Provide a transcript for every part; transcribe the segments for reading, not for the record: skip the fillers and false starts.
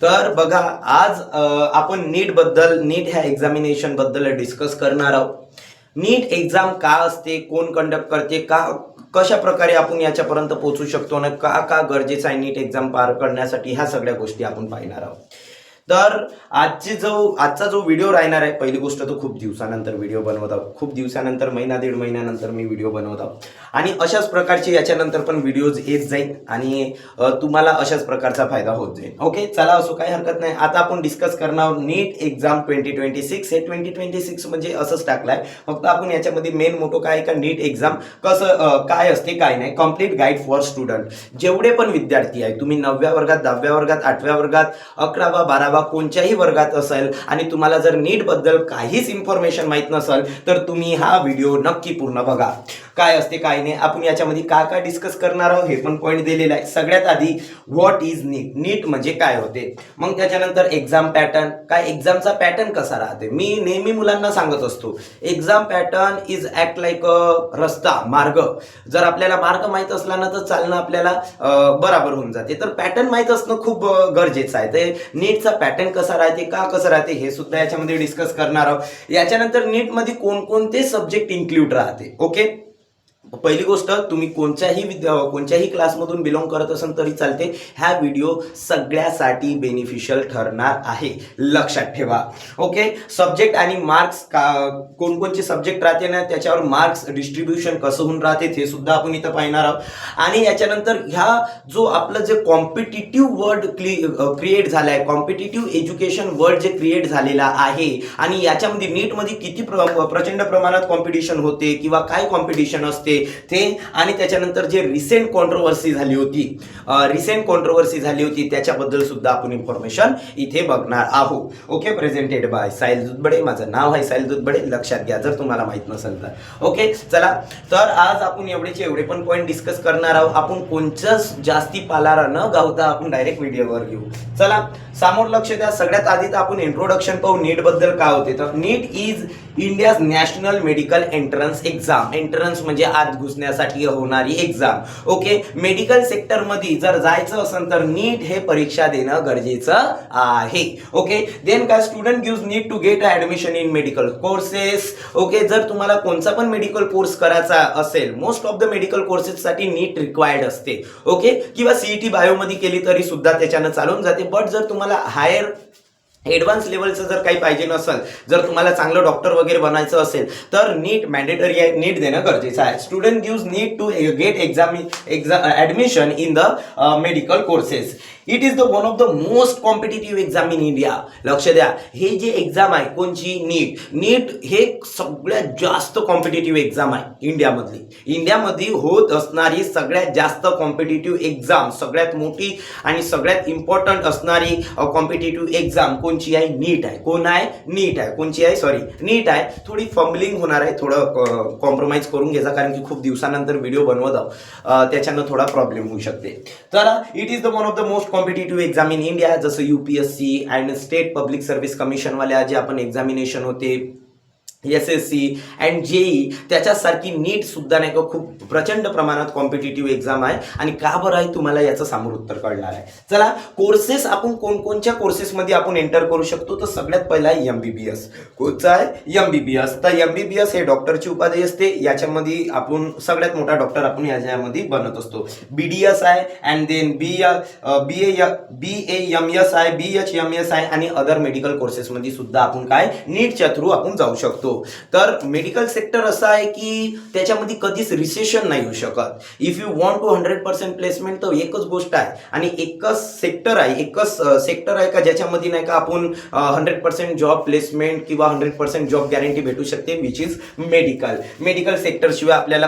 तर बघा आज आपण नीट ह्या एक्झामिनेशन बद्दल डिस्कस करणार आहोत। नीट एक्झाम का असते, कोण कंडक्ट करते, कशा प्रकारे आपण याच्यापर्यंत पोहोचू शकतो आणि का गरजेचं आहे नीट एक्झाम पार करण्यासाठी, ह्या सगळ्या गोष्टी आपण पाहणार आहोत। तर आजचा जो व्हिडिओ राहणार आहे, पहिली गोष्ट तो खूप दिवसानंतर व्हिडिओ बनवत आहोत, खूप दिवसानंतर महिना दीड महिन्यानंतर मी व्हिडिओ बनवत आहोत आणि अशाच प्रकारचे याच्यानंतर पण व्हिडिओज येत जाईल आणि तुम्हाला अशाच प्रकारचा फायदा होत जाईल। ओके, चला असो काही हरकत नाही। आता आपण डिस्कस करणार नीट एक्झाम 2026। हे 2026 म्हणजे असंच टाकलाय, फक्त आपण याच्यामध्ये मेन मोठो काय का नीट एक्झाम कसं काय असते काय नाही, कम्प्लीट गाईड फॉर स्टुडंट। जेवढे पण विद्यार्थी आहे, तुम्ही 9व्या वर्गात 10व्या वर्गात 8व्या वर्गात 11वा 12वा कोणत्याही वर्गात असेल आणि तुम्हाला जर नीट बद्दल काहीच इन्फॉर्मेशन माहित नसेल तर तुम्ही हा व्हिडिओ नक्की पूर्ण बघा। काय असते काय नाही, आपण याच्यामध्ये काय डिस्कस करणार आहोत हे पण पॉईंट दिलेला आहे। सगळ्यात आधी व्हॉट इज नीट, नीट म्हणजे काय होते, मग त्याच्यानंतर एक्झाम पॅटर्न, काय एक्झामचा पॅटर्न कसा राहते। मी नेहमी मुलांना सांगत असतो exam pattern is act like रस्ता, मार्ग। जर आपल्याला मार्ग माहित असला ना तर चालणं आपल्याला बराबर होऊन जाते, तर पॅटर्न माहित असणं खूप गरजेचं आहे। ते नीटचा पॅटर्न कसा राहते, कसं राहते हे सुद्धा याच्यामध्ये डिस्कस करणार आहोत। याच्यानंतर नीट मध्ये कोणकोणते सब्जेक्ट इन्क्लूड राहते। ओके, पहिली गोष्ट, तुम्ही कोणत्याही क्लासमधून बिलॉंग करत असाल तरी चालते, हा व्हिडिओ सगळ्यासाठी बेनिफिशियल ठरणार आहे, लक्षात ठेवा। ओके, सब्जेक्ट आणि मार्क्स, कोणकोणते सब्जेक्ट राहते ना त्याच्यावर मार्क्स डिस्ट्रीब्युशन कसं होऊन राहते ते सुद्धा आपण इथं पाहणार आहोत। आणि याच्यानंतर ह्या जो आपलं जे कॉम्पिटिटिव्ह वर्ल्ड क्रिएट झालाय, कॉम्पिटिटिव्ह एज्युकेशन वर्ल्ड जे क्रिएट झालेला आहे आणि याच्यामध्ये नीटमध्ये किती प्रचंड प्रमाणात कॉम्पिटिशन होते किंवा काय कॉम्पिटिशन असते ते, आणि त्याच्यानंतर जे रिसेंट कॉन्ट्रोवर्सी झाली होती त्याच्याबद्दल सुद्धा आपण इन्फॉर्मेशन इथे बघणार आहोत। ओके, प्रेझेंटेड बाय साहिल दुधबडे, माझं नाव आहे साहिल दुधबडे, लक्षात घ्या जर तुम्हाला माहित नसेल तर। ओके, चला तर आज आपण एवढे पण पॉईंट डिस्कस करणार आहोत। आपण कोणत्याच जास्ती पालारा न गावता आपण डायरेक्ट व्हिडिओवर घेऊ। चला समोर लक्ष द्या। सगळ्यात आधी तर आपण इंट्रोडक्शन पाहू नीट बद्दल काय होते। तर NEET is India's national medical entrance exam. Entrance म्हणजे आत घुसण्यासाठी होणारी एक्झाम। ओके, मेडिकल सेक्टर मध्ये जर जायचं असेल तर नीट हे परीक्षा देणं गरजेचं आहे। ओके, देन काय student gives need to get admission in medical courses. Okay, जर तुम्हाला कोणता पण मेडिकल कोर्स करायचा असेल, most of the medical courses साठी नीट रिक्वायर्ड असते। ओके, किंवा सीईटी बायो मध्ये केली तरी सुद्धा त्याच्यानं चालून जाते। बट जर तुम्हाला हायर ऍडव्हान्स लेवलचं जर काही पाहिजे नसेल, जर तुम्हाला चांगलं डॉक्टर वगैरे बनायचं असेल तर नीट मॅन्डेटरी आहे, नीट देणं गरजेचं आहे। Student gives need to get admission in the medical courses. It is the one of the most competitive exam in India. लक्ष द्या, हे जे एक्झाम आहे कोणची, नीट हे सगळ्यात जास्त कॉम्पिटिटिव्ह एक्झाम आहे इंडियामध्ये होत असणारी सगळ्यात जास्त कॉम्पिटिटिव्ह एक्झाम, सगळ्यात मोठी आणि सगळ्यात इम्पॉर्टंट असणारी कॉम्पिटिटिव्ह एक्झाम कोणची आहे, नीट आहे। कोण आहे, नीट आहे। कोणची आहे, सॉरी नीट आहे। थोडी फंबलिंग होणार आहे, थोडं कॉम्प्रोमाइज करून घ्यायचा, कारण की खूप दिवसानंतर व्हिडिओ बनवत आहोत, त्याच्यानं थोडा प्रॉब्लेम होऊ शकते। तर it is the one of the most competitive exam in India, जसं UPSC and state public service commission वाल्या जे आपण एक्झामिनेशन होते, SSC अँड जेई, त्याच्यासारखी नीट सुद्धा नाही का खूप प्रचंड प्रमाणात कॉम्पिटिटिव्ह एक्झाम आहे। आणि का बरं आहे तुम्हाला याचं समोर उत्तर कळणार आहे। चला, कोर्सेस आपण कोणकोणत्या कोर्सेसमध्ये आपण एंटर करू शकतो, तर सगळ्यात पहिला आहे MBBS। कोणचा आहे, MBBS। तर MBBS हे डॉक्टरची उपाधी असते, याच्यामध्ये आपण सगळ्यात मोठा डॉक्टर आपण याच्यामध्ये बनत असतो। BDS आहे अँड देन BAMS आहे, BHMS आहे आणि अदर मेडिकल कोर्सेसमध्ये सुद्धा आपण काय नीटच्या थ्रू आपण जाऊ शकतो। तर मेडिकल सेक्टर असं आहे की त्याच्यामध्ये कधीच रिसेशन नाही होऊ शकत। If you want to 100% placement, तर एकच गोष्ट आहे आणि एकच सेक्टर आहे का ज्याच्यामध्ये नाही का आपण 100% जॉब प्लेसमेंट किंवा 100% जॉब गॅरंटी भेटू शकते, विच इज मेडिकल सेक्टर शिवाय आपल्याला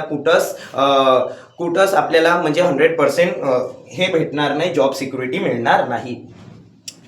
कुठंच आपल्याला म्हणजे 100% हे भेटणार नाही, जॉब सिक्युरिटी मिळणार नाही।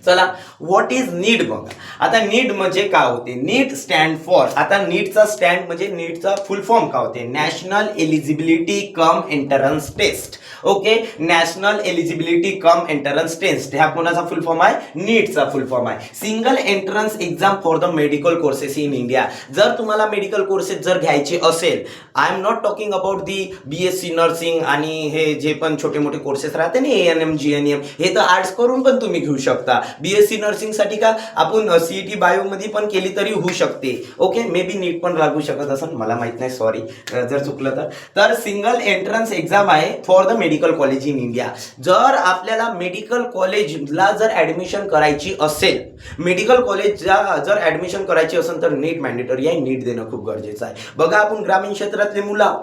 चला, व्हॉट इज नीट बघा। आता नीट म्हणजे काय होते, नीट स्टँड फॉर, आता नीटचा स्टँड म्हणजे नीटचा फुल फॉर्म काय होते, national eligibility cum entrance test. Okay, national eligibility cum entrance test, ह्या कोणाचा फुल फॉर्म आहे, नीटचा फुल फॉर्म आहे। Single entrance exam for the medical courses in India. जर तुम्हाला मेडिकल कोर्सेस जर घ्यायचे असेल, I am not talking about the BSc nursing आणि हे जे पण छोटे मोठे कोर्सेस राहते ना, ANM GNM, हे तर आर्ट्स करून पण तुम्ही घेऊ शकता। बीएससी नर्सिंगसाठी का आपण सीईटी बायोमध्ये पण केली तरी होऊ शकते. ओके, मे बी नीट पण लागू शकत असेल, मला माहित नाही, सॉरी जर चुकलं तर सिंगल एंट्रन्स एक्झाम आहे for the medical college in India. जर आपल्याला मेडिकल कॉलेजला जर ऍडमिशन करायची असेल, मेडिकल कॉलेजला जर ऍडमिशन करायची असेल तर नीट मॅन्डेटरी आहे, नीट देणं खूप गरजेचं आहे. बघा, आपण ग्रामीण क्षेत्रातले मुलं,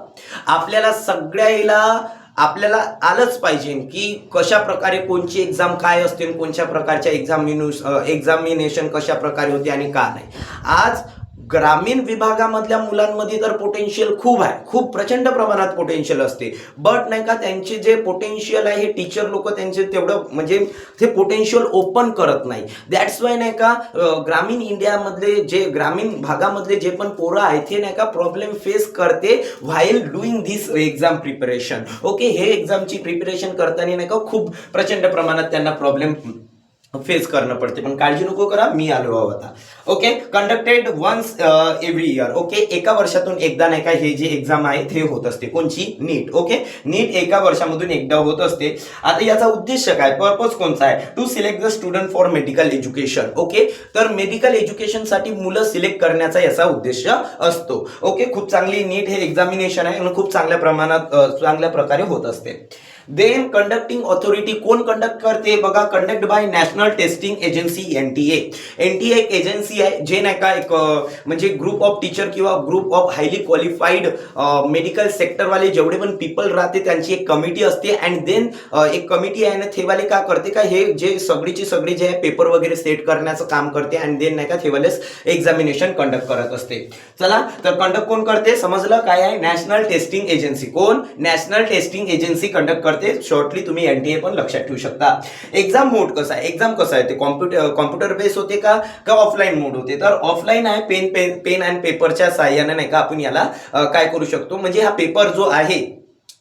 आपल्याला सगळ्याला आपल्याला आलंच पाहिजे की कशा प्रकारे कोणची एक्झाम काय असते, कोणत्या प्रकारच्या एक्झामिनेशन कशा प्रकारे होते आणि का नाही. आज ग्रामीण विभागामधल्या मुलांमध्ये तर पोटेन्शियल खूप आहे, खूप प्रचंड प्रमाणात पोटेन्शियल असते. बट नाही का, त्यांचे जे पोटेन्शियल आहे हे टीचर लोक त्यांचे तेवढं म्हणजे ते पोटेन्शियल ओपन करत नाही. दॅट्स वाय नाही का ग्रामीण इंडियामधले जे ग्रामीण भागामधले जे पण पोरं आहेत ते नाही का प्रॉब्लेम फेस करते while doing this exam preparation. Okay, हे एक्झामची प्रिपरेशन करताना नाही का खूप प्रचंड प्रमाणात त्यांना प्रॉब्लेम फेस करणं पडते. पण काळजी नको करा, मी आलो आता. Okay, conducted once every year. Okay, एका वर्षातून एकदा नाही का हे जे एक्झाम आहे ते होत असते. कोणची? नीट. ओके, नीट एका वर्षामधून एकदा होत असते. आता याचा उद्देश काय, पर्पज कोणता आहे? To select the student for medical education. Okay, तर मेडिकल एज्युकेशनसाठी मुलं सिलेक्ट करण्याचा याचा उद्देश असतो. ओके, खूप चांगली नीट हे एक्झामिनेशन आहे आणि खूप चांगल्या प्रमाणात चांगल्या प्रकारे होत असते. देन कंडक्टिंग ऑथॉरिटी कोण कंडक्ट करते? बघा, conduct by National Testing Agency NTA. NTA एक एजन्सी आहे जे नाही का एक म्हणजे ग्रुप ऑफ टीचर किंवा group of highly qualified medical सेक्टरवाले जेवढे पण पीपल राहते त्यांची एक कमिटी असते. अँड देन एक कमिटी आहे ना थेवाले का करते का हे जे सगळीची सगळी जे आहे पेपर वगैरे सेट करण्याचं काम करते. अँड देन नाही का थेवालेच एक्झामिनेशन कंडक्ट करत असते. चला, तर कंडक्ट कोण करते समजलं काय आहे? National Testing agency. कोण? नॅशनल टेस्टिंग एजन्सी कंडक्ट करते. शॉर्टली तुम्ही एनटीए पण लक्षात ठेवू शकता. एक्झाम मोड कसा आहे? एक्झाम कसा आहे ते कॉम्प्युटर बेस होते का ऑफलाईन मोड होते? तर ऑफलाईन आहे. पेन अँड पेपरच्या साहाय्याने नाही का आपण याला काय करू शकतो, म्हणजे हा पेपर जो आहे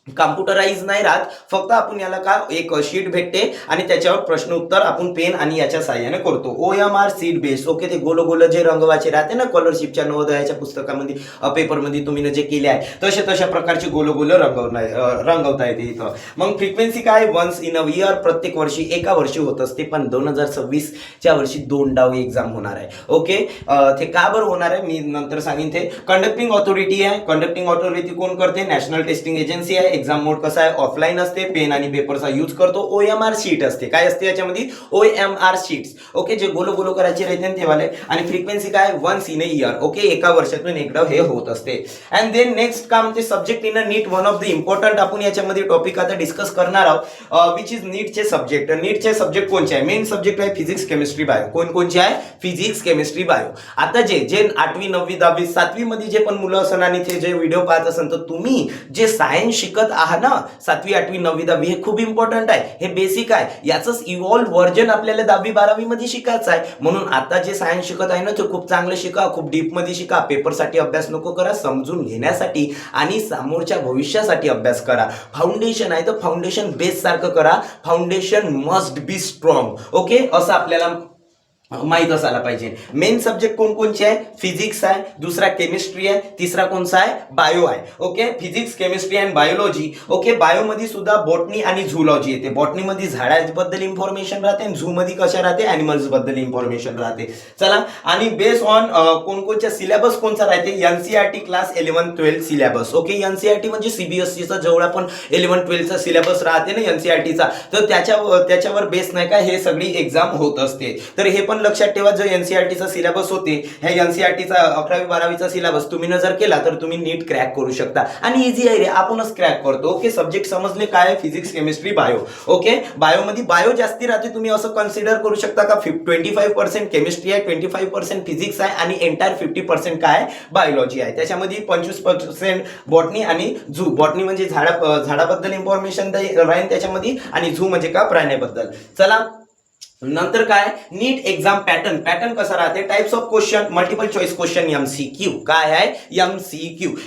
कॉम्प्युटराइज नाही राहत, फक्त आपण याला का एक शीट भेटते आणि त्याच्यावर प्रश्न उत्तर आपण पेन आणि याच्या साहाय्याने करतो. OMR sheet base. ओके, ते गोल गोल जे रंगवाचे राहते ना स्कॉलरशिपच्या नवोदयाच्या पुस्तकामध्ये पेपरमध्ये तुम्ही जे केले आहे तशा प्रकारचे गोल गोल रंगवता येते इथं. मग फ्रिक्वेन्सी काय? वन्स इन अ इयर, प्रत्येक वर्षी एका वर्षी होत असते. पण 2026च्या वर्षी 2 डाव एक्झाम होणार आहे. ओके, ते का बरं होणार आहे मी नंतर सांगेन. ते कंडक्टिंग ऑथॉरिटी आहे. कंडक्टिंग ऑथॉरिटी कोण करते? नॅशनल टेस्टिंग एजन्सी आहे. एक्झाम मोड कसा आहे? ऑफलाईन असते. पेन आणि पेपरचा यूज करतो. OMR शीट असते. काय असते याच्यामध्ये? OMR sheets. ओके, जे गोल गोल करायचे राहते ते वाले. आणि फ्रिक्वेन्सी काय? Once in a year. Okay, एका वर्षातून एकदा हे होत असते. अँड देन नेक्स्ट काम ते subject in a NEET. One of the important आपण याच्यामध्ये टॉपिक आता डिस्कस करणार आहोत, विच इज नीटचे सब्जेक्ट. नीटचे सब्जेक्ट कोणते आहे? मेन सब्जेक्ट आहे फिजिक्स, केमिस्ट्री, बायो. कोणकोणचे आहे? Physics, chemistry, bio. आता जे 8वी 9वी 10वी 7वी मध्ये जे पण मुलं असन आणि ते जे व्हिडिओ पाहत असन तर तुम्ही जे सायन्स शिकत आहात ना 7वी 8वी 9वी 10वी, हे खूप इम्पॉर्टंट आहे. हे बेसिक आहे. याचंच इव्हॉल्व व्हर्जन आपल्याला 10वी 12वी मध्ये शिकायचं आहे. म्हणून आता जे सायन्स शिकत आहे ना ते खूप चांगलं शिका, खूप डीप मध्ये शिका. पेपरसाठी अभ्यास नको करा, समजून घेण्यासाठी आणि समोरच्या भविष्यासाठी अभ्यास करा. फाउंडेशन आहे तर फाउंडेशन बेस सारखं करा. Foundation must be strong. Okay, असं आपल्याला माहित असायला पाहिजे. मेन सब्जेक्ट कोणकोणचे आहे? फिजिक्स आहे, दुसरा केमिस्ट्री आहे, तिसरा कोणता आहे? बायो आहे. Okay, physics, chemistry and biology. Okay, बायोमध्ये सुद्धा बॉटनी आणि झूलॉजी येते. बॉटनीमध्ये झाडांबद्दल इन्फॉर्मेशन राहते आणि झू मध्ये कशा राहते? ॲनिमल्स बद्दल इन्फॉर्मेशन राहते. चला, आणि बेस ऑन कोणकोणच्या सिलेबस कोणता राहते? NCERT class 11 12 syllabus. Okay, NCERT म्हणजे CBSEचा जेवढा पण 11 12चा सिलेबस राहते ना NCERTचा, तर त्याच्यावर बेस नाही का हे सगळी एक्झाम होत असते. तर हे पण लक्षात ठेवा, जो NCERTचा सिलेबस होते ह्या NCERTचा 11वी 12वीचा सिलेबस तुम्ही जर केला तर तुम्ही नीट क्रॅक करू शकता. आणि इझी आहे रे, आपणच क्रॅक करतो. ओके, सब्जेक्ट समजले काय? Physics, chemistry, bio. ओके, बायोमध्ये बायो जास्ती राहते. तुम्ही असं कन्सिडर करू शकता का 25% केमिस्ट्री आहे, 25% फिजिक्स आहे आणि एंटायर 50% काय? बायोलॉजी आहे. त्याच्यामध्ये 25% बॉटनी आणि झू. बॉटनी म्हणजे झाडाबद्दल इन्फॉर्मेशन राहील त्याच्यामध्ये आणि झू म्हणजे का? प्राण्याबद्दल. चला, नंतर काय? नीट एक्झाम पॅटर्न कसा राहते? Types of question, multiple choice question, MCQ. काय आहे?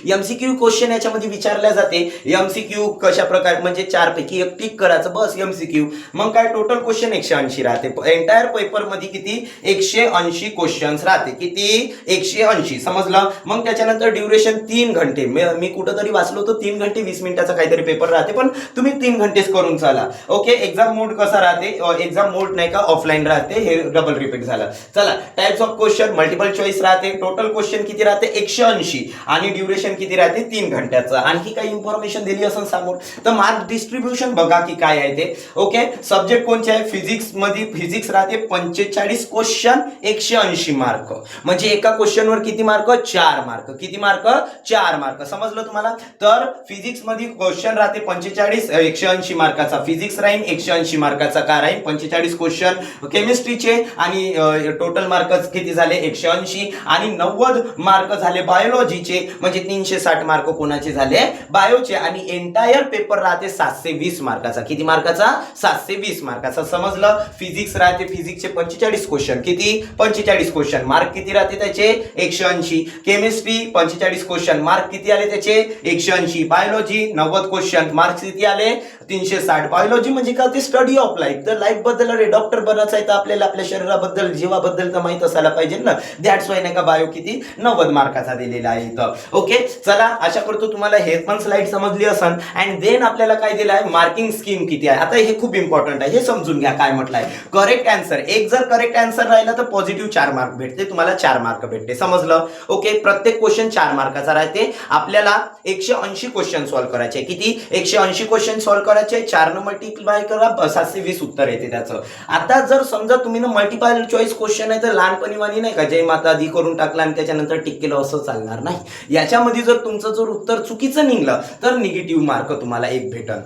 MCQ क्वेश्चन याच्यामध्ये विचारल्या जाते. MCQ कशा प्रकारे म्हणजे 4 पैकी 1 टिक करायचं बस MCQ. मग काय? टोटल क्वेश्चन 180 राहते. एंटायर पेपर मध्ये किती? 180 क्वेश्चन्स राहते. किती? 180. समजलं? मग त्याच्यानंतर ड्युरेशन 3 घंटे. मी कुठंतरी वाचलो तर 3 घंटे 20 मिनिटाचा काहीतरी पेपर राहते, पण तुम्ही 3 घंटेच करून चाला. ओके, एक्झाम मोड कसा राहते? एक्झाम मोड नाही का का ऑफलाईन राहते, हे डबल रिपीट झालं. चला, types of question multiple choice राहते. टोटल क्वेश्चन किती राहते 180 आणि ड्युरेशन किती राहते 3 घंट्याचं. आणखी काही इन्फॉर्मेशन दिली असं समोर. तर मार्क डिस्ट्रीब्युशन बघा की काय आहे ते. ओके, सब्जेक्ट कोणते आहे, फिजिक्स मध्ये फिजिक्स राहते 45 क्वेश्चन 180 मार्क. म्हणजे एका क्वेश्चनवर किती मार्क 4 मार्क. किती मार्क 4 मार्क. समजलं तुम्हाला. तर फिजिक्स मध्ये क्वेश्चन राहते 45 180 मार्काचा. फिजिक्स राहील 180 मार्काचा. का राहील 45 क्वेश्चन केमिस्ट्रीचे आणि टोटल मार्क किती झाले 180 आणि 90 मार्क झाले बायोलॉजीचे. म्हणजे 360 मार्क कोणाचे झाले बायोचे. आणि एंटायर पेपर राहते 720 मार्काचा. किती मार्काचा 720 मार्काचा. समजलं. फिजिक्स राहते फिजिक्सचे 45 क्वेश्चन. किती 45 क्वेश्चन. मार्क किती राहते त्याचे 180. Chemistry 45 question. मार्क किती आले त्याचे 180. Biology 90 question. मार्क्स किती आले 360. बायोलॉजी म्हणजे का ते स्टडी ऑफ लाईफ. तर लाईफ बद्दल अरे डॉक्टर बनायचं आहे तर आपल्याला आपल्या शरीराबद्दल जीवाबद्दल तर माहित असायला पाहिजे ना. दॅट्स वाय नाही का बायो किती 90 मार्काचा दिलेला आहे इथं. ओके, चला आशा करतो तुम्हाला हे पण स्लाइड समजली असन. अँड देन आपल्याला काय दिलं आहे मार्किंग स्कीम किती आहे. आता हे खूप इम्पॉर्टंट आहे, हे समजून घ्या काय म्हटलंय. करेक्ट आन्सर एक जर करेक्ट आन्सर राहिला तर पॉझिटिव्ह 4 मार्क भेटते तुम्हाला. 4 मार्क भेटते. समजलं. ओके, प्रत्येक क्वेश्चन 4 मार्काचा राहते. आपल्याला 180 क्वेश्चन सॉल्व्ह करायचे. किती 180 क्वेश्चन सॉल्व्ह करायचे. 4 ने मल्टिप्लाय करा 720 उत्तर येते त्याचं. आता जर समजा तुम्ही ना मल्टिपल चॉईस क्वेश्चन आहे तर लहानपणी वाणी नाही का जय माता दी करून टाकला आणि त्याच्यानंतर टिक केलं असं चालणार नाही. याच्यामध्ये जर तुमचं जर उत्तर चुकीचं निघलं तर निगेटिव्ह मार्क तुम्हाला 1 भेटल.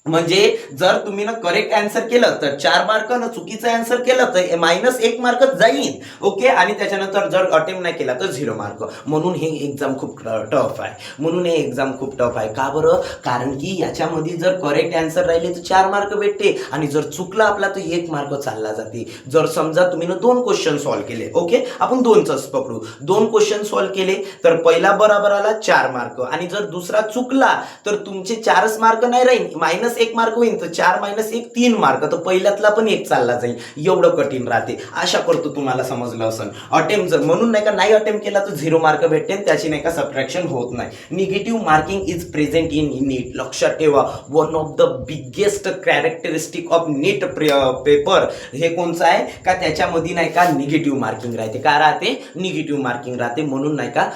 म्हणजे जर तुम्ही ना करेक्ट आन्सर केलं तर 4 मार्क, ना चुकीचं आन्सर केलं तर -1 मार्क जाईल. ओके, आणि त्याच्यानंतर जर अटेम्प्ट नाही केला तर 0 मार्क. म्हणून हे एक्झाम खूप टफ आहे. म्हणून हे एक्झाम खूप टफ आहे. का बरं? कारण की याच्यामध्ये जर करेक्ट आन्सर राहिले तर 4 मार्क भेटते आणि जर चुकला आपला तर 1 मार्क चालला जाते. जर समजा तुम्ही ना 2 क्वेश्चन सॉल्व्ह केले. ओके, आपण 2च पकडू. 2 क्वेश्चन सॉल्व्ह केले तर पहिला बरोबर आला 4 मार्क आणि जर दुसरा चुकला तर तुमचे 4च मार्क नाही राहील, -1 मार्क होईल. तर 4 - 1 3 मार्क. तर पहिल्यातला पण 1 चालला जाईल. एवढं कठीण राहते. आशा करतो तुम्हाला समजलं असेल. अटेम्प्ट जर म्हणून नाही का नाही अटेम्प्ट केला तर 0 मार्क भेटते. त्याची नाही का सबट्रॅक्शन होत नाही. Negative marking is present in NEET. लक्षात ठेवा, one of the biggest characteristic of NEET paper हे कोणचं आहे का त्याच्यामध्ये नाही का निगेटिव्ह मार्किंग राहते. का राहते निगेटिव्ह मार्किंग राहते. म्हणून नाही का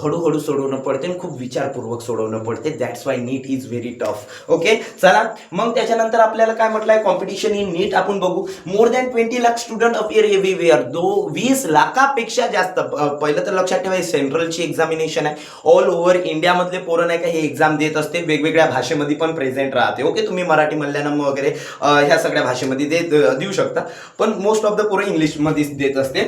हळूहळू सोडवणं पडते आणि खूप विचारपूर्वक सोडवणं पडते. That's why NEET is very tough. Okay, चला मग त्याच्यानंतर आपल्याला काय म्हटलंय कॉम्पिटिशन इन नीट आपण बघू. More than 20 lakh student appear everywhere. 20 लाखापेक्षा जास्त. पहिलं तर लक्षात ठेवा सेंट्रलची एक्झामिनेशन आहे. ऑल ओव्हर इंडिया मधले पोरं नाही का हे एक्झाम देत असते. वेगवेगळ्या भाषेमध्ये पण प्रेझेंट राहते. ओके, तुम्ही मराठी मल्याळम वगैरे ह्या सगळ्या भाषेमध्ये देऊ शकता, पण मोस्ट ऑफ द पोरं इंग्लिश मध्येच देत असते.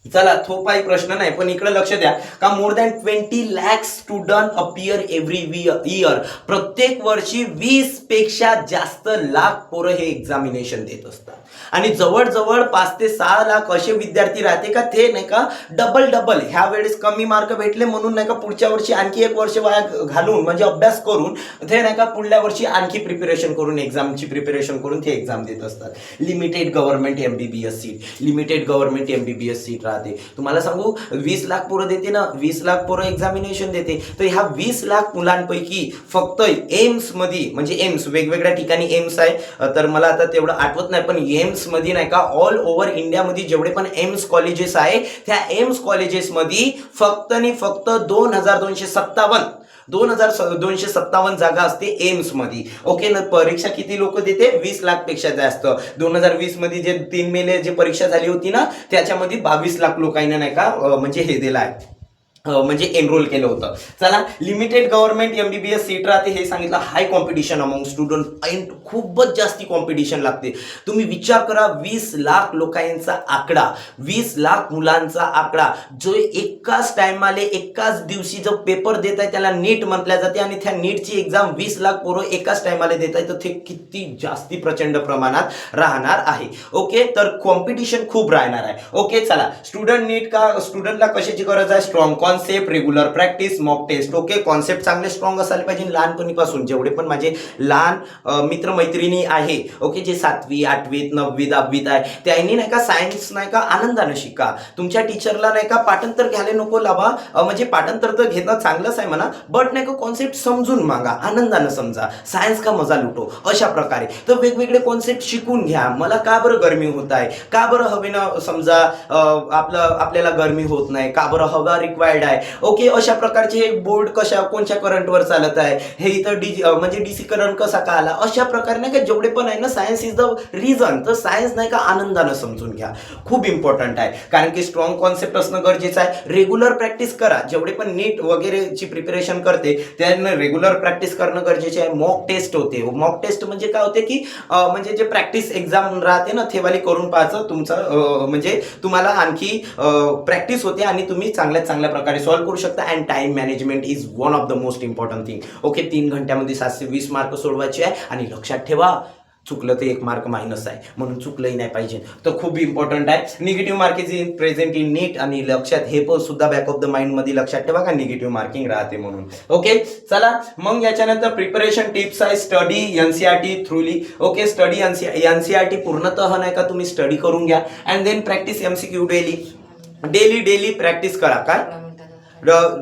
चला थोपाही प्रश्न नाही, पण इकडे लक्ष द्या का more than 20 lakh student appear every year. प्रत्येक वर्षी 20 पेक्षा जास्त लाख पोरं हे एक्झामिनेशन देत असतात आणि जवळजवळ 5 ते 6 लाख असे विद्यार्थी राहते का ते नाही का डबल ह्या वेळेस कमी मार्क भेटले म्हणून नाही का पुढच्या वर्षी आणखी 1 वर्ष वाया घालून म्हणजे अभ्यास करून ते नाही का पुढल्या वर्षी आणखी प्रिपरेशन करून एक्झामची प्रिपरेशन करून ते एक्झाम देत असतात. Limited government MBBS seat. Limited government MBBS seat राहते. तुम्हाला सांगू 20 लाख पोरं देते ना, 20 लाख पोरं एक्झामिनेशन देते. तर ह्या 20 लाख मुलांपैकी फक्त एम्स मध्ये म्हणजे एम्स वेगवेगळ्या ठिकाणी एम्स आहे, तर मला आता तेवढं आठवत नाही, पण एम्स मध्ये नाही का ऑल ओव्हर इंडिया मध्ये जेवढे पण एम्स कॉलेजेस आहे त्या एम्स कॉलेजेस मध्ये फक्त आणि फक्त 2257 जागा असते एम्स मध्ये. ओके ना, परीक्षा किती लोक देते 20 लाख पेक्षा जास्त. 2020 मध्ये जे 3 मेले जे परीक्षा झाली होती ना त्याच्यामध्ये 22 लाख लोकांना नाही का म्हणजे हे दिलं आहे म्हणजे एनरोल केलं होतं. चला लिमिटेड गव्हर्नमेंट एमबीबीएस सीट राहते हे सांगितलं. हाय कॉम्पिटिशन अमंग स्टुडंट अँड खूपच जास्ती कॉम्पिटिशन लागते. तुम्ही विचार करा 20 लाख लोकांचा आकडा, 20 लाख मुलांचा आकडा जो एकाच टायमाले एकाच दिवशी जो पेपर देत आहे त्याला नीट म्हटल्या जाते आणि त्या नीटची एक्झाम 20 लाख पोरं एकाच टायमाला देत आहे. तर ते किती जास्ती प्रचंड प्रमाणात राहणार आहे. ओके, तर कॉम्पिटिशन खूप राहणार आहे. ओके, चला स्टुडंट नीट का स्टुडंटला कशाची गरज आहे strong concept, regular practice, mock test. Okay, concept चांगले स्ट्रॉंग असायला पाहिजे लहानपणीपासून. जेवढे पण माझे लहान मित्रमैत्रिणी आहे, ओके, जे 7वी 8वीत 9वी 10वीत आहे, त्यांनी नाही का सायन्स नाही का आनंदानं शिका. तुमच्या टीचरला नाही का पाठांतर घ्यायला नको लावा, म्हणजे पाठांतर तर घेणं चांगलंच आहे म्हणा, बट नाही का कॉन्सेप्ट समजून मागा, आनंदानं समजा, सायन्स का मजा लुटो, अशा प्रकारे. तर वेगवेगळे कॉन्सेप्ट शिकून घ्या. मला का बरं गरमी होत आहे, का बरं हवेनं समजा आपल्याला गरमी होत नाही, का बरं हवा रिक्वायर्ड आहे, ओके, अशा प्रकारचे बोर्ड कोणत्या करंटवर चालत आहे, हे इथं म्हणजे डीसी करंट कसा का आला, अशा प्रकारे नाही का जेवढे पण आहे ना, सायन्स इज द रिझन. तर सायन्स नाही का आनंदानं समजून घ्या, खूप इम्पॉर्टंट आहे. कारण की स्ट्रॉंग कॉन्सेप्ट असणं गरजेचं आहे. रेग्युलर प्रॅक्टिस करा. जेवढे पण नीट वगैरेची प्रिपरेशन करते त्यांना रेग्युलर प्रॅक्टिस करणं गरजेचे आहे. मॉक टेस्ट होते. मॉक टेस्ट म्हणजे काय होते की म्हणजे जे प्रॅक्टिस एक्झाम राहते ना, थेवाली करून पाहायचं तुमचं, म्हणजे तुम्हाला आणखी प्रॅक्टिस होते आणि तुम्ही चांगल्या प्रकारे सॉल्व्ह करू शकता. And time management is one of the most important thing. Okay, 3 घंट्यामध्ये 720 mark सोडवायचे आहे. आणि लक्षात ठेवा, चुकलं तर 1 मार्क मायनस आहे, म्हणून चुकलंही नाही पाहिजे. तर खूप इम्पॉर्टंट आहे. Negative marking is present in NEET. आणि लक्षात हे पण सुद्धा बॅक ऑफ द माइंड मध्ये लक्षात ठेवा का निगेटिव्ह मार्किंग राहते म्हणून. ओके, चला मग याच्यानंतर प्रिपरेशन टिप्स आहे. Study NCERT thoroughly. Okay, study NCERT पूर्णतः नाही का तुम्ही स्टडी करून घ्या. And then practice MCQ daily practice करा. काय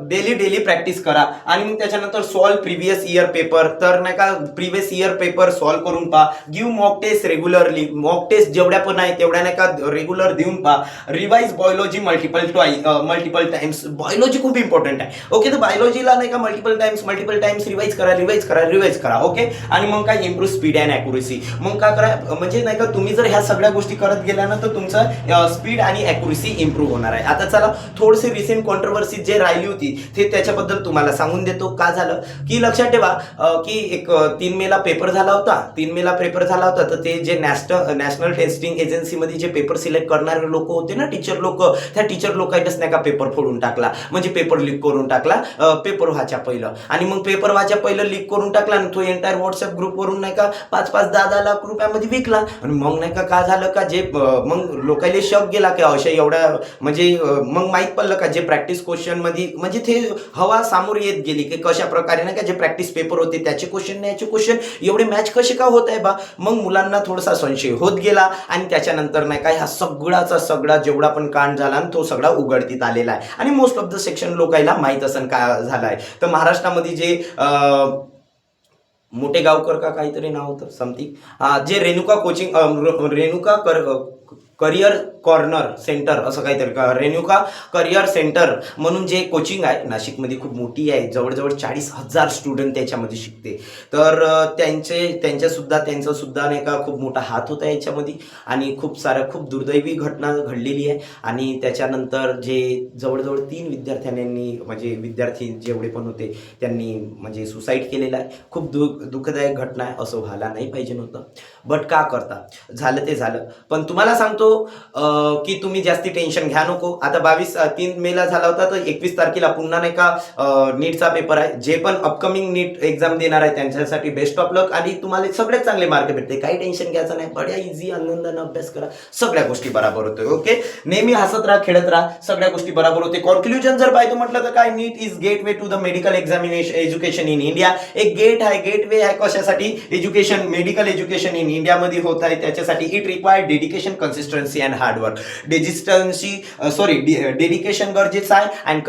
डेली प्रॅक्टिस करा. आणि मग त्याच्यानंतर सॉल्व प्रिव्हियस इयर पेपर. तर नाही का प्रिव्हियस इयर पेपर सॉल्व करून पहा. Give mock test regularly. Mock test जेवढ्या पण आहे तेवढ्या नाही का रेग्युलर देऊन पहा. Revise biology multiple times. Biology खूप इम्पॉर्टंट आहे. ओके, तर बायोलॉजीला नाही का मल्टिपल टाइम्स रिवाइज करा. ओके, आणि मग काय इम्प्रूव्ह स्पीड अँड ॲक्युरेसी. मग काय करा, म्हणजे नाही का तुम्ही जर ह्या सगळ्या गोष्टी करत गेला ना, तर तुमचं स्पीड आणि ॲक्युरेसी इम्प्रूव्ह होणार आहे. आता चला थोडेसे रिसेंट कॉन्ट्रोवर्सी जे राहिली होती ते त्याच्याबद्दल तुम्हाला सांगून देतो. का झालं की लक्षात ठेवा की एक 3 मेला पेपर झाला होता. तर ते जे नॅशनल टेस्टिंग एजन्सीमध्ये जे पेपर सिलेक्ट करणारे लोक होते ना, टीचर लोक, त्या टीचर लोकांनीच नाही का पेपर फोडून टाकला, म्हणजे पेपर लीक करून टाकला पेपर व्हायच्या पहिलं. आणि मग पेपर व्हायच्या पहिलं लीक करून टाकला आणि तो एंटायर व्हॉट्सअप ग्रुपवरून नाही का 5-10 लाख रुपयामध्ये विकला. आणि मग नाही का काय झालं का, जे मग लोकांना शक गेला की अशा एवढ्या, म्हणजे मग माहीत पडलं का जे प्रॅक्टिस क्वेश्चन मध्ये म्हणजे ते हवा सामोर येत गेली की कशा प्रकारे नाही का जे प्रॅक्टिस पेपर होते त्याचे क्वेश्चन याचे क्वेश्चन एवढे मॅच कसे का होत आहे बा. मग मुलांना थोडासा संशय होत गेला. आणि त्याच्यानंतर नाही का ह्या सगळा जेवढा पण कांड झाला तो सगळा उघडकीत आलेला आहे. आणि मोस्ट ऑफ द सेक्शन लोकांना माहित असेल काय झालं आहे. तर महाराष्ट्रामध्ये जे मोठे गावकर का काहीतरी नाव होतं समथिंग, जे रेणुका करिअर कॉर्नर सेंटर असं काहीतरी, रेणुका करिअर सेंटर म्हणून जे कोचिंग आहे नाशिकमध्ये खूप मोठी आहे. जवळजवळ 40,000 स्टुडंट त्याच्यामध्ये शिकते. तर त्यांचा सुद्धा नाही का खूप मोठा हात होता याच्यामध्ये. आणि खूप दुर्दैवी घटना घडलेली आहे. आणि त्याच्यानंतर जे जवळजवळ 3 विद्यार्थी जेवढे पण होते त्यांनी म्हणजे सुसाईड केलेलं आहे. खूप दुःखदायक घटना आहे. असं व्हायला नाही पाहिजे नव्हतं, बट का करता, झालं ते झालं. पण तुम्हाला सांगतो की तुम्ही जास्ती टेन्शन घ्या नको. आता 3 मेला झाला होता, तर 21 तारखेला पुन्हा नाही का नीटचा पेपर आहे. जे पण अपकमिंग नीट एक्झाम देणार आहे त्यांच्यासाठी बेस्ट ऑफ लक. आणि तुम्हाला सगळ्यात चांगले मार्क भेटते. काही टेन्शन घ्यायचं नाही. बड्या इझी आनंदानं अभ्यास करा, सगळ्या गोष्टी बरोबर होते. ओके, नेहमी हसत राहा, खेळत राहा, सगळ्या गोष्टी बरोबर होते. कॉन्क्लुजन जर पाहिजे म्हटलं तर काय, NEET is gateway to the medical education in India. एक गेटवे आहे कशासाठी, एज्युकेशन, मेडिकल एज्युकेशन इन इंडियामध्ये होत आहे. त्याच्यासाठी it required dedication, consistency and hard work. Dedication गरजेचं आहे. अँड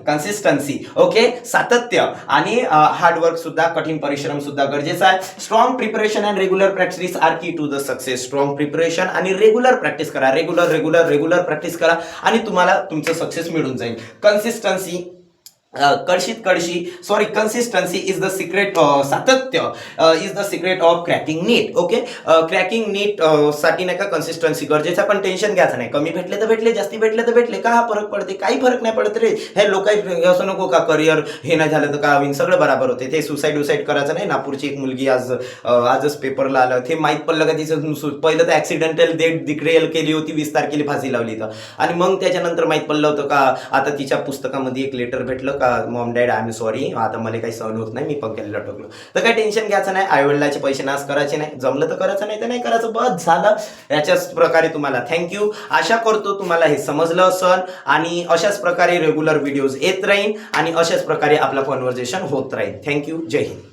कन्सिस्टन्सी, ओके, सातत्य आणि हार्डवर्क सुद्धा, कठीण परिश्रम सुद्धा गरजेचा आहे. Strong preparation and regular practice are key to the success. Strong preparation आणि रेग्युलर प्रॅक्टिस करा. रेग्युलर प्रॅक्टिस करा आणि तुम्हाला तुमचं सक्सेस मिळून जाईल. कन्सिस्टन्सी इज द सिक्रेट, सातत्य is the secret of cracking NEET. Okay, cracking NEET साठी नाही का कन्सिस्टन्सी गरजेचा. पण टेन्शन घ्यायचं नाही. कमी भेटले तर भेटले, जास्ती भेटले तर भेटले, का फरक पडते, काही फरक नाही पडत रे. हे लोक असं नको का करिअर हे नाही झालं तर का होईन, सगळं बरोबर होते. ते सुसाईड करायचं नाही. नागपूरची एक मुलगी आजच पेपरला आलं, ते माहीत पडलं का तिचं पहिलं तर ऍक्सिडेंटल डेट डिक्लेअर केली होती, 20 तारखेला फाशी लावली तर. आणि मग त्याच्यानंतर माहीत पडलं होतं का आता तिच्या पुस्तकामध्ये एक लेटर भेटलं का Maugham dad I am sorry, आता मला काही सहन होत नाही, मी पंख्याला लटकलो. तर काही टेन्शन घ्यायचं नाही, आईवडिलाचे पैसे नाश करायचे नाही, जमलं तर करायचं नाही तर नाही करायचं, बस झालं. याच्याच प्रकारे तुम्हाला थँक्यू. आशा करतो तुम्हाला हे समजलं असेल आणि अशाच प्रकारे रेग्युलर व्हिडिओज येत राहील आणि अशाच प्रकारे आपला कन्व्हर्सेशन होत राहील. थँक्यू. जय हिंद.